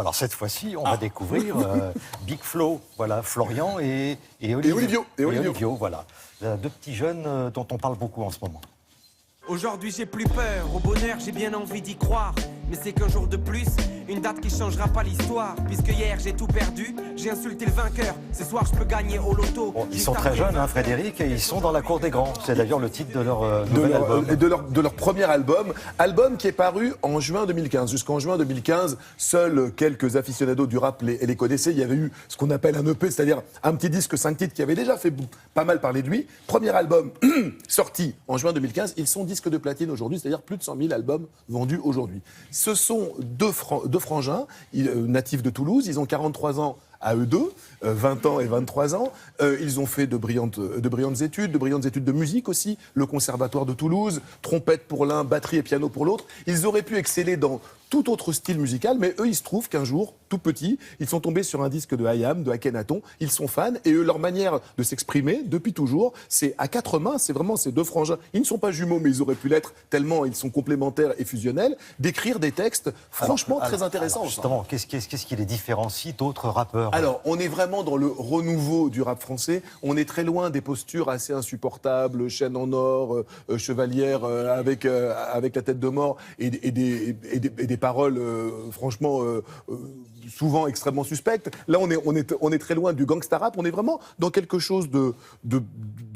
Alors cette fois-ci, on va découvrir Big Flo, voilà, Florian et Olivio. Et Olivio. Voilà. Deux petits jeunes dont on parle beaucoup en ce moment. Aujourd'hui j'ai plus peur, au bonheur j'ai bien envie d'y croire. Mais c'est qu'un jour de plus, une date qui changera pas l'histoire. Puisque hier j'ai tout perdu, j'ai insulté le vainqueur. Ce soir je peux gagner au loto. Bon, ils sont très jeunes, hein, Frédéric, et ils sont dans la cour des grands. C'est d'ailleurs le titre de leur nouvel album. De leur premier album qui est paru en juin 2015. Jusqu'en juin 2015, seuls quelques aficionados du rap les connaissaient. Il y avait eu ce qu'on appelle un EP, c'est-à-dire un petit disque 5 titres qui avait déjà fait pas mal parler de lui. Premier album sorti en juin 2015. Ils sont disques de platine aujourd'hui, c'est-à-dire plus de 100 000 albums vendus aujourd'hui. Ce sont deux frangins natifs de Toulouse. Ils ont 43 ans à eux deux, 20 ans et 23 ans. Ils ont fait de brillantes études de musique aussi, le Conservatoire de Toulouse, trompette pour l'un, batterie et piano pour l'autre. Ils auraient pu exceller dans tout autre style musical, mais eux, il se trouve qu'un jour, tout petits, ils sont tombés sur un disque de I.Am, de Akhenaton, ils sont fans, et eux, leur manière de s'exprimer, depuis toujours, c'est à quatre mains, c'est vraiment ces deux frangins. Ils ne sont pas jumeaux, mais ils auraient pu l'être, tellement ils sont complémentaires et fusionnels, d'écrire des textes franchement très intéressants. Justement, qu'est-ce qui les différencie d'autres rappeurs? Alors, on est vraiment dans le renouveau du rap français. On est très loin des postures assez insupportables, chaîne en or, chevalière avec la tête de mort et des paroles franchement souvent extrêmement suspectes. Là, on est très loin du gangsta rap. On est vraiment dans quelque chose de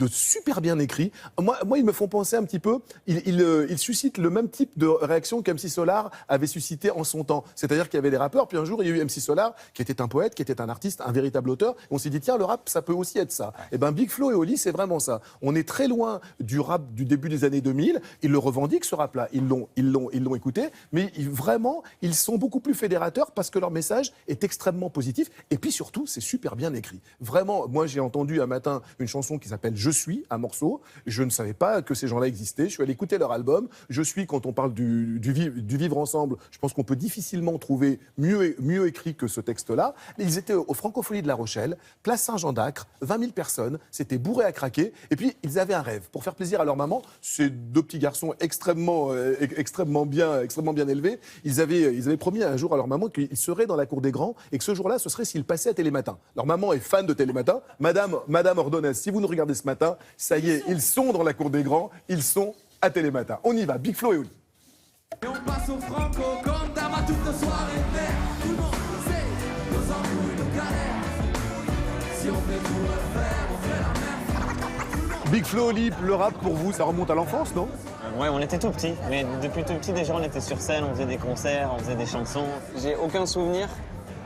super bien écrit. Moi, ils me font penser un petit peu. Ils suscitent le même type de réaction qu'MC Solar avait suscité en son temps. C'est-à-dire qu'il y avait des rappeurs, puis un jour, il y a eu MC Solar, qui était un poète, qui était un artiste, un véritable auteur. Et on s'est dit, tiens, le rap, ça peut aussi être ça. Et ben, Big Flo et Oli, c'est vraiment ça. On est très loin du rap du début des années 2000. Ils le revendiquent, ce rap-là. Ils l'ont écouté. Mais vraiment, ils sont beaucoup plus fédérateurs parce que leur message est extrêmement positif. Et puis surtout, c'est super bien écrit. Vraiment, moi, j'ai entendu un matin une chanson qui s'appelle Je suis, un morceau. Je ne savais pas que ces gens-là existaient. Je suis allé écouter leur album. Je suis, quand on parle du vivre ensemble, je pense qu'on peut difficilement trouver mieux écrit que ce texte-là. Ils étaient au Francophonie de La Rochelle, place Saint-Jean-d'Acre, 20 000 personnes. C'était bourré à craquer. Et puis, ils avaient un rêve. Pour faire plaisir à leur maman, ces deux petits garçons extrêmement bien élevés, ils avaient promis un jour à leur maman qu'ils seraient dans la cour des grands et que ce jour-là, ce serait s'ils passaient à Télématin. Leur maman est fan de Télématin. Madame Ordonez, si vous nous regardez ce matin, ça y est, ils sont dans la cour des grands, ils sont à Télématin. On y va, Big Flo et Oli. Et on passe au franco comme dame à toute soirée verte. Tout le monde sait nos embrouilles, nos galères. Si on fait tout refaire, on fait la même. Big Flo, Oli, le rap pour vous, ça remonte à l'enfance, non? Ouais, on était tout petits, mais depuis tout petit déjà on était sur scène, on faisait des concerts, on faisait des chansons. J'ai aucun souvenir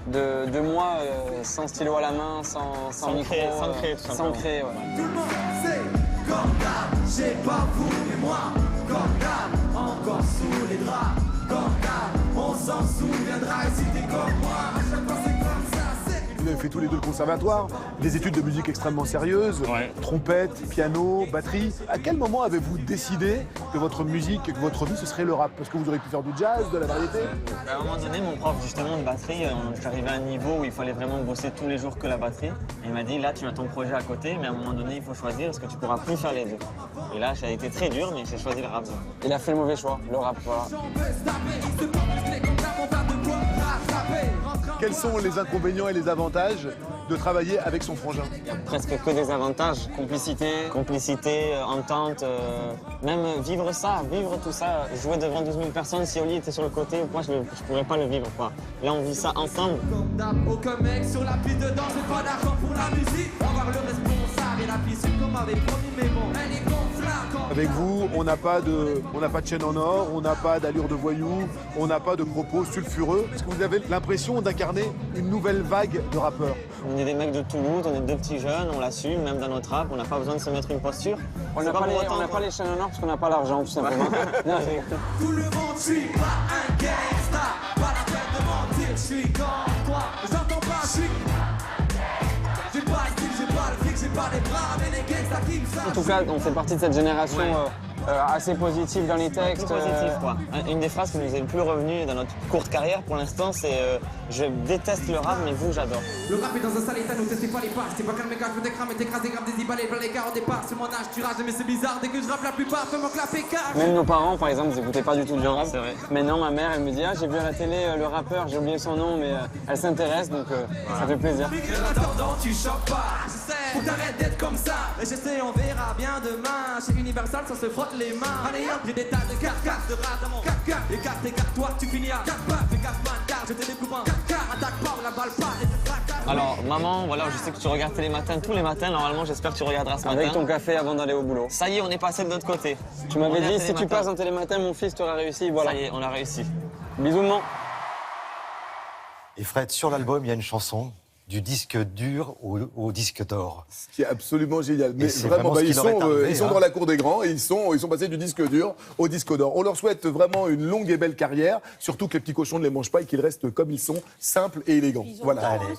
de moi sans stylo à la main, sans micro, sans créer tout simplement. Sans créer, ouais. Tout le monde sait comme d'hab, j'ai pas vous et moi. Comme d'hab, encore sous les draps. Comme d'hab, on s'en souviendra et si t'es comme moi, à chaque fois c'est comme ça, c'est... Vous avez fait tous les deux le conservatoire, des études de musique extrêmement sérieuses, trompette, piano, batterie. À quel moment avez-vous décidé que votre musique, que votre vie, ce serait le rap? Parce que vous auriez pu faire du jazz, de la variété? À un moment donné, mon prof justement de batterie, je suis arrivé à un niveau où il fallait vraiment bosser tous les jours que la batterie. Et il m'a dit, là tu as ton projet à côté, mais à un moment donné, il faut choisir parce que tu pourras plus faire les deux. Et là, ça a été très dur, mais j'ai choisi le rap. Il a fait le mauvais choix, le rap, voilà. Quels sont les inconvénients et les avantages de travailler avec son frangin? Il n'y a presque que des avantages. Complicité, entente, même vivre tout ça, jouer devant 12 000 personnes, si Oli était sur le côté, moi je ne pourrais pas le vivre, quoi. Là, on vit ça ensemble. Comme d'hab, aucun mec sur la piste de danse, c'est pas d'argent pour la musique. Avoir le responsable et la piscine comme avait promis, mais bon, elle est gonflable. Avec vous, on n'a pas de chaîne en or, on n'a pas d'allure de voyou, on n'a pas de propos sulfureux. Est-ce que vous avez l'impression d'incarner une nouvelle vague de rappeurs? On est des mecs de Toulouse, on est deux petits jeunes, on l'assume, même dans notre rap, on n'a pas besoin de se mettre une posture. On n'a pas les chaînes en or parce qu'on n'a pas l'argent, tout simplement. Non, Tout le monde, je suis pas un gangsta. Pas la peine de mentir, je suis comme toi. J'entends pas, je suis. J'ai pas le style, j'ai pas le fric, j'ai pas les bras, mais les gangsta qui me savent. En tout cas, on fait partie de cette génération assez positif dans les Plus textes. positif, quoi. Une des phrases qui nous est le plus revenue dans notre courte carrière pour l'instant, c'est je déteste le rap, mais vous, j'adore. Le rap est dans un sale état, nous testez pas les pages. T'es pas calme, gars, je veux t'écramer, t'écraser, grave des ibales, les gars, au départ, c'est mon âge, tu rages, mais c'est bizarre, dès que je rappe la plupart, fais-moi clapper car. Même nos parents, par exemple, ils n'écoutaient pas du tout du rap. C'est vrai. Maintenant, ma mère, elle me dit, ah, j'ai vu à la télé le rappeur, j'ai oublié son nom, mais elle s'intéresse, donc ça fait plaisir. En attendant, tu chopes pas, je sais, faut t'arrêter d'être comme ça. Mais je sais, on verra bien demain. Chez Universal, ça se frotte les mains. Allez hop, j'ai des tas de carcasses de rap dans mon caca. Écarte-toi, tu finis à 4 pas. Fais gaffe, man, car je te découpe en 4 attaque pas, la balle pas, et te fracasse. Alors, maman, voilà, je sais que tu regardes Télé Matin tous les matins. Normalement, j'espère que tu regarderas ce matin. Avec ton café avant d'aller au boulot. Ça y est, on est passé de l'autre côté. Tu m'avais On est à dit, si tu Télématin. passes en télématin, mon fils, tu auras réussi. Voilà. Ça y est, on a réussi. Bisous, maman. Et Fred, sur l'album, il y a une chanson du disque dur au disque d'or. Ce qui est absolument génial. Mais c'est vraiment, vraiment ce ils qui leur est sont, arrivé, ils sont hein. dans la cour des grands et ils sont passés du disque dur au disque d'or. On leur souhaite vraiment une longue et belle carrière, surtout que les petits cochons ne les mangent pas et qu'ils restent comme ils sont, simples et élégants. Voilà. Allez.